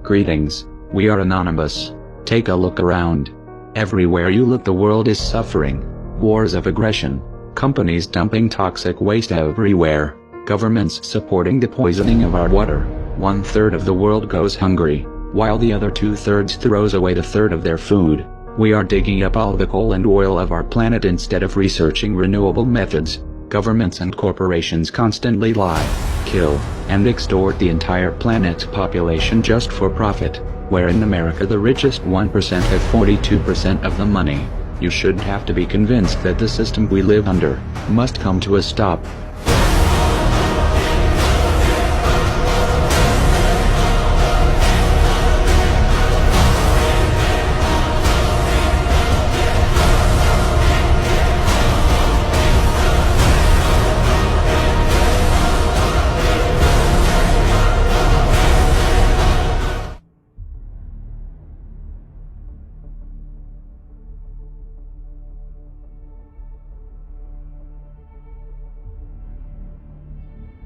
Greetings, we are Anonymous. Take a look around. Everywhere you look, the world is suffering. Wars of aggression. Companies dumping toxic waste everywhere. Governments supporting the poisoning of our water. 1/3 of the world goes hungry, while the other 2/3 throws away the third of their food. We are digging up all the coal and oil of our planet instead of researching renewable methods. Governments and corporations constantly lie, kill, and extort the entire planet's population just for profit, where in America the richest 1% have 42% of the money. You shouldn't have to be convinced that the system we live under must come to a stop.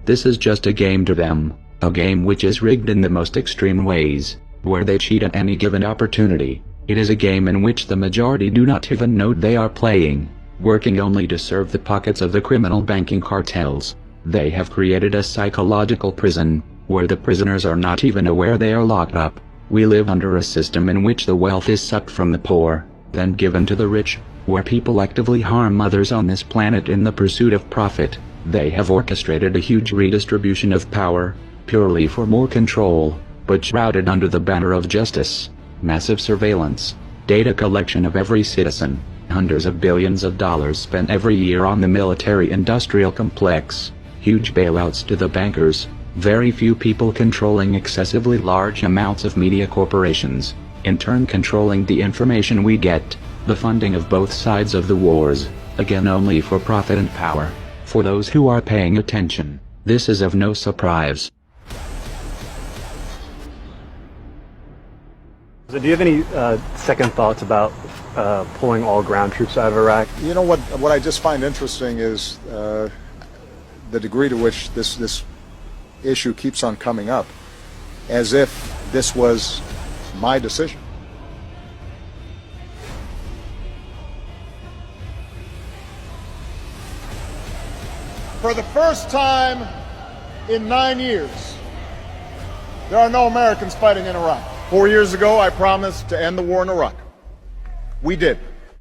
This is just a game to them, a game which is rigged in the most extreme ways, where they cheat at any given opportunity. It is a game in which the majority do not even know they are playing, working only to serve the pockets of the criminal banking cartels. They have created a psychological prison, where the prisoners are not even aware they are locked up. We live under a system in which the wealth is sucked from the poor, then given to the rich, where people actively harm others on this planet in the pursuit of profit. They have orchestrated a huge redistribution of power, purely for more control, but shrouded under the banner of justice. Massive surveillance, data collection of every citizen, hundreds of billions of dollars spent every year on the military-industrial complex, huge bailouts to the bankers, very few people controlling excessively large amounts of media corporations, in turn controlling the information we get, the funding of both sides of the wars, again only for profit and power. For those who are paying attention, this is of no surprise. So do you have any second thoughts about pulling all ground troops out of Iraq? You know what I just find interesting is the degree to which this issue keeps on coming up, as if this was my decision. For the first time in 9 years, there are no Americans fighting in Iraq. 4 years ago, I promised to end the war in Iraq. We did.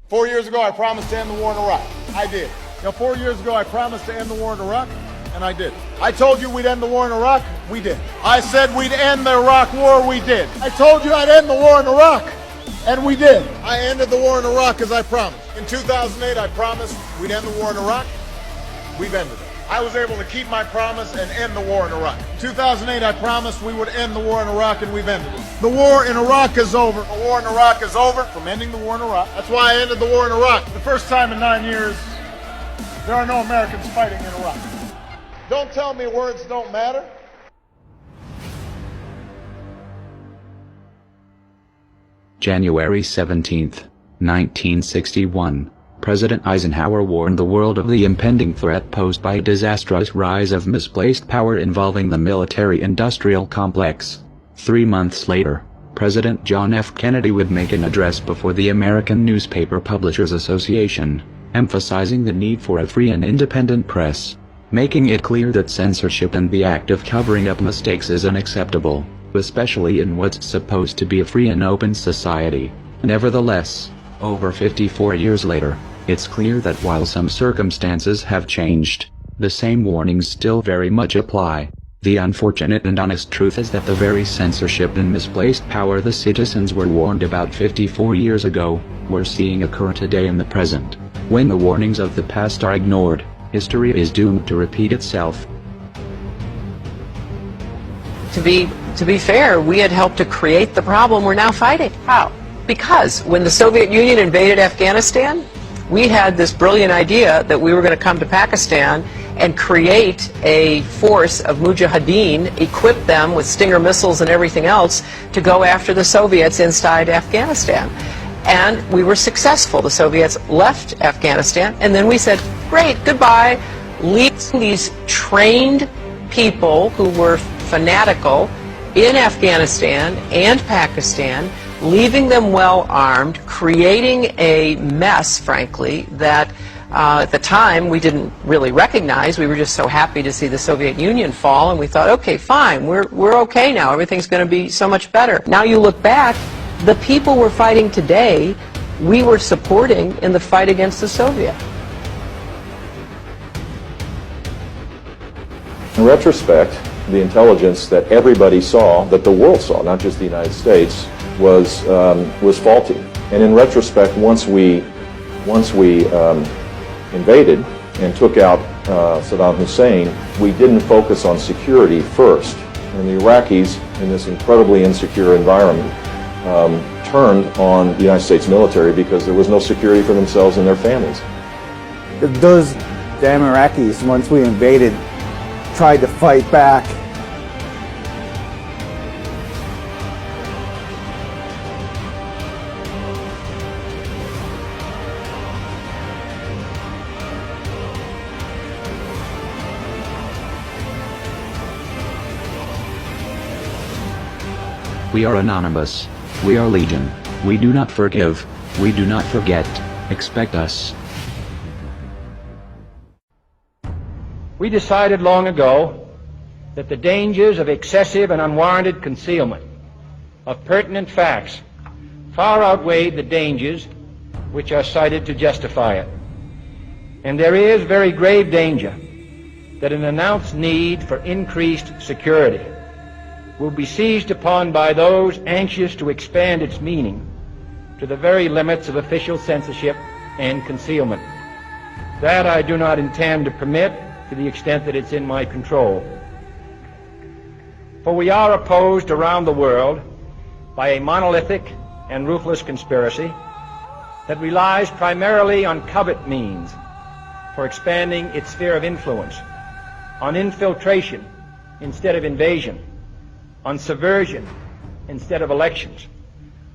4 years ago, I promised to end the war in Iraq. I did. 4 years ago, I promised to end the war in Iraq, and I did. I told you we'd end the war in Iraq. We did. I said we'd end the Iraq war. We did. I told you I'd end the war in Iraq, and we did. I ended the war in Iraq as I promised. In 2008, I promised we'd end the war in Iraq. We've ended it. I was able to keep my promise and end the war in Iraq. In 2008, I promised we would end the war in Iraq, and we've ended it. The war in Iraq is over. The war in Iraq is over from ending the war in Iraq. That's why I ended the war in Iraq. For the first time in 9 years, there are no Americans fighting in Iraq. Don't tell me words don't matter. January 17th, 1961. President Eisenhower warned the world of the impending threat posed by a disastrous rise of misplaced power involving the military-industrial complex. 3 months later, President John F. Kennedy would make an address before the American Newspaper Publishers Association, emphasizing the need for a free and independent press, making it clear that censorship and the act of covering up mistakes is unacceptable, especially in what's supposed to be a free and open society. Nevertheless, over 54 years later, it's clear that while some circumstances have changed, the same warnings still very much apply. The unfortunate and honest truth is that the very censorship and misplaced power the citizens were warned about 54 years ago, we're seeing occur today in the present. When the warnings of the past are ignored, history is doomed to repeat itself. To be fair, we had helped to create the problem we're now fighting. How? Because when the Soviet Union invaded Afghanistan, we had this brilliant idea that we were going to come to Pakistan and create a force of mujahideen, equip them with Stinger missiles and everything else to go after the Soviets inside Afghanistan. And we were successful. The Soviets left Afghanistan, and then we said, great, goodbye. Leave these trained people who were fanatical in Afghanistan and Pakistan, leaving them well armed, creating a mess, frankly, that at the time we didn't really recognize. We were just so happy to see the Soviet Union fall, and we thought, okay, fine, we're okay now. Everything's going to be so much better. Now you look back, the people we're fighting today, we were supporting in the fight against the Soviet. In retrospect, the intelligence that everybody saw, that the world saw, not just the United States, was faulty. And in retrospect, once we invaded and took out Saddam Hussein, we didn't focus on security first. And the Iraqis, in this incredibly insecure environment, turned on the United States military because there was no security for themselves and their families. Those damn Iraqis, once we invaded, tried to fight back. We are anonymous. We are legion. We do not forgive. We do not forget. Expect us. We decided long ago that the dangers of excessive and unwarranted concealment of pertinent facts far outweighed the dangers which are cited to justify it. And there is very grave danger that an announced need for increased security will be seized upon by those anxious to expand its meaning to the very limits of official censorship and concealment. That I do not intend to permit to the extent that it's in my control. For we are opposed around the world by a monolithic and ruthless conspiracy that relies primarily on covert means for expanding its sphere of influence, on infiltration instead of invasion, on subversion instead of elections,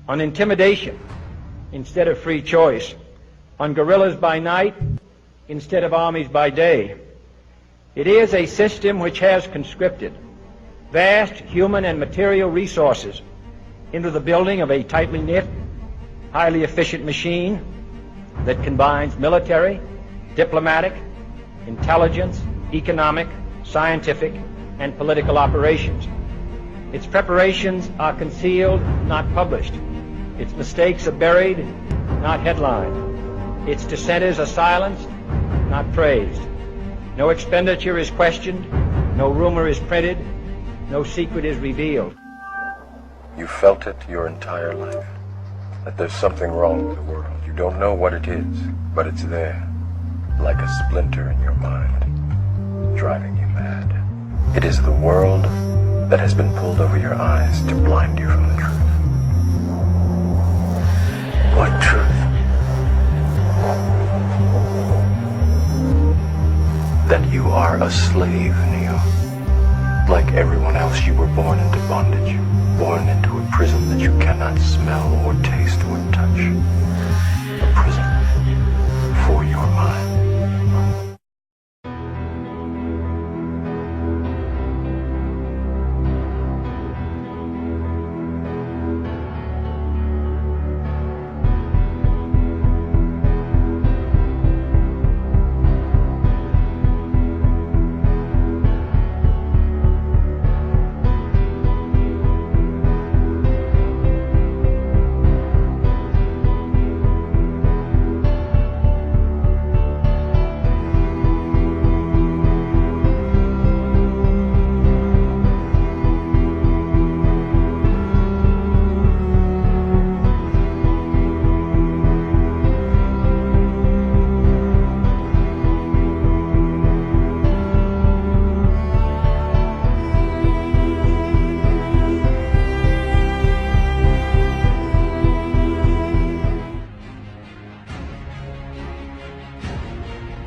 on intimidation instead of free choice, on guerrillas by night instead of armies by day. It is a system which has conscripted vast human and material resources into the building of a tightly knit, highly efficient machine that combines military, diplomatic, intelligence, economic, scientific, and political operations. Its preparations are concealed, not published. Its mistakes are buried, not headlined. Its dissenters are silenced, not praised. No expenditure is questioned, no rumor is printed, no secret is revealed. You felt it your entire life, that there's something wrong with the world. You don't know what it is, but it's there, like a splinter in your mind, driving you mad. It is the world that has been pulled over your eyes to blind you from the truth. What truth? That you are a slave, Neo. Like everyone else, you were born into bondage, born into a prison that you cannot smell or taste or touch. A prison for your mind.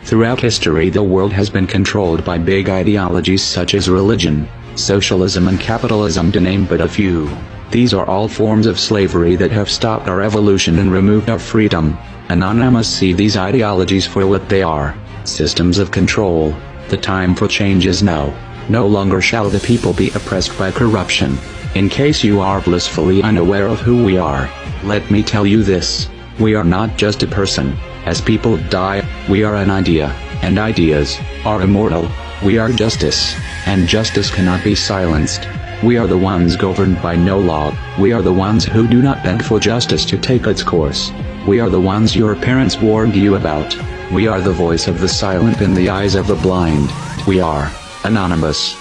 Throughout history, the world has been controlled by big ideologies such as religion, socialism and capitalism, to name but a few. These are all forms of slavery that have stopped our evolution and removed our freedom. Anonymous see these ideologies for what they are: systems of control. The time for change is now. No longer shall the people be oppressed by corruption. In case you are blissfully unaware of who we are, let me tell you this. We are not just a person. As people die, we are an idea, and ideas are immortal. We are justice, and justice cannot be silenced. We are the ones governed by no law. We are the ones who do not beg for justice to take its course. We are the ones your parents warned you about. We are the voice of the silent in the eyes of the blind. We are anonymous.